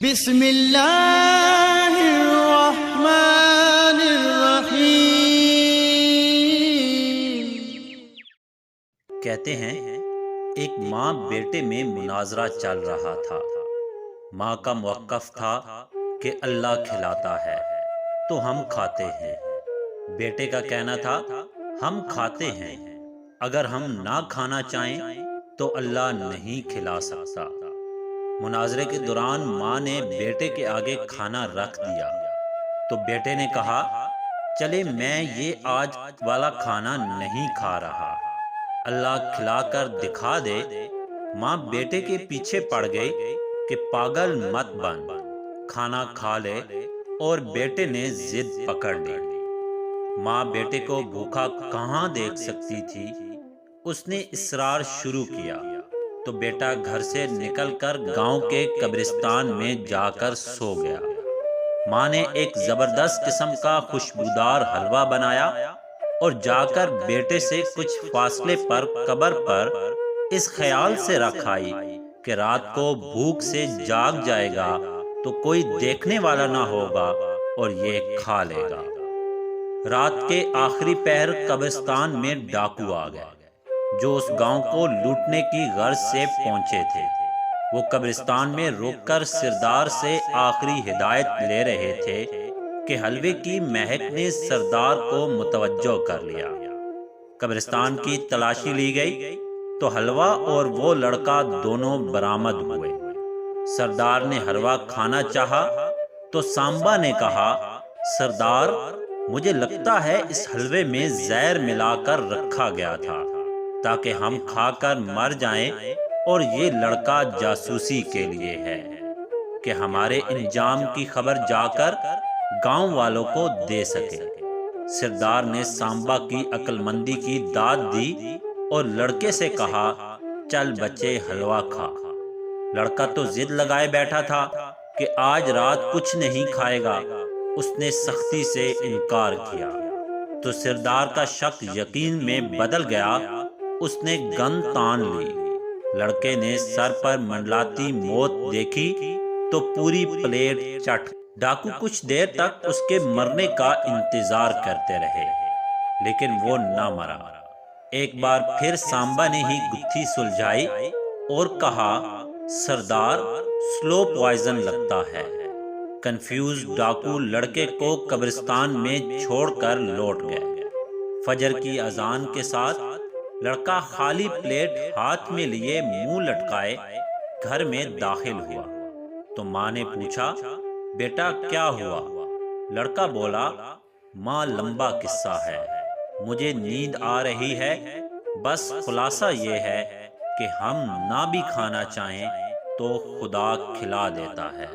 بسم اللہ الرحمن الرحیم۔ کہتے ہیں ایک ماں بیٹے میں مناظرہ چل رہا تھا۔ ماں کا موقف تھا کہ اللہ کھلاتا ہے تو ہم کھاتے ہیں۔ بیٹے کا کہنا تھا ہم کھاتے ہیں، اگر ہم نہ کھانا چاہیں تو اللہ نہیں کھلا سکتا۔ مناظرے کے دوران ماں نے بیٹے کے آگے کھانا رکھ دیا تو بیٹے نے کہا چلے میں یہ آج والا کھانا نہیں کھا رہا، اللہ کھلا کر دکھا دے۔ ماں بیٹے کے پیچھے پڑ گئی کہ پاگل مت بن، کھانا کھا لے، اور بیٹے نے ضد پکڑ لی۔ ماں بیٹے کو بھوکا کہاں دیکھ سکتی تھی، اس نے اصرار شروع کیا تو بیٹا گھر سے نکل کر گاؤں کے قبرستان میں جا کر سو گیا۔ ماں نے ایک زبردست قسم کا خوشبودار حلوہ بنایا اور جا کر بیٹے سے کچھ فاصلے پر قبر پر اس خیال سے رکھ آئی کہ رات کو بھوک سے جاگ جائے گا تو کوئی دیکھنے والا نہ ہوگا اور یہ کھا لے گا۔ رات کے آخری پہر قبرستان میں ڈاکو آ گئے جو اس گاؤں کو لوٹنے کی غرض سے پہنچے تھے۔ وہ قبرستان میں رک کر سردار سے آخری ہدایت لے رہے تھے کہ حلوے کی مہک نے سردار کو متوجہ کر لیا۔ قبرستان کی تلاشی لی گئی تو حلوہ اور وہ لڑکا دونوں برآمد ہوئے۔ سردار نے حلوہ کھانا چاہا تو سامبا نے کہا سردار مجھے لگتا ہے اس حلوے میں زہر ملا کر رکھا گیا تھا تاکہ ہم کھا کر مر جائیں، اور یہ لڑکا جاسوسی کے لیے ہے کہ ہمارے انجام کی خبر جا کر گاؤں والوں کو دے سکے۔ سردار نے سامبا کی عقل مندی کی داد دی اور لڑکے سے کہا چل بچے حلوہ کھا۔ لڑکا تو ضد لگائے بیٹھا تھا کہ آج رات کچھ نہیں کھائے گا۔ اس نے سختی سے انکار کیا تو سردار کا شک یقین میں بدل گیا۔ اس نے گن تان لی۔ لڑکے نے سر پر منڈلاتی موت دیکھی تو پوری پلیٹ چٹ۔ ڈاکو کچھ دیر تک اس کے مرنے کا انتظار کرتے رہے لیکن وہ نہ مرا۔ ایک بار پھر سامبا نے ہی گتھی سلجھائی اور کہا سردار سلو پوائزن لگتا ہے۔ کنفیوز ڈاکو لڑکے کو قبرستان میں چھوڑ کر لوٹ گئے۔ فجر کی اذان کے ساتھ لڑکا خالی پلیٹ ہاتھ میں لیے منہ لٹکائے گھر میں داخل ہوا تو ماں نے پوچھا بیٹا کیا ہوا؟ لڑکا بولا ماں لمبا قصہ ہے، مجھے نیند آ رہی ہے، بس خلاصہ یہ ہے کہ ہم نہ بھی کھانا چاہیں تو خدا کھلا دیتا ہے۔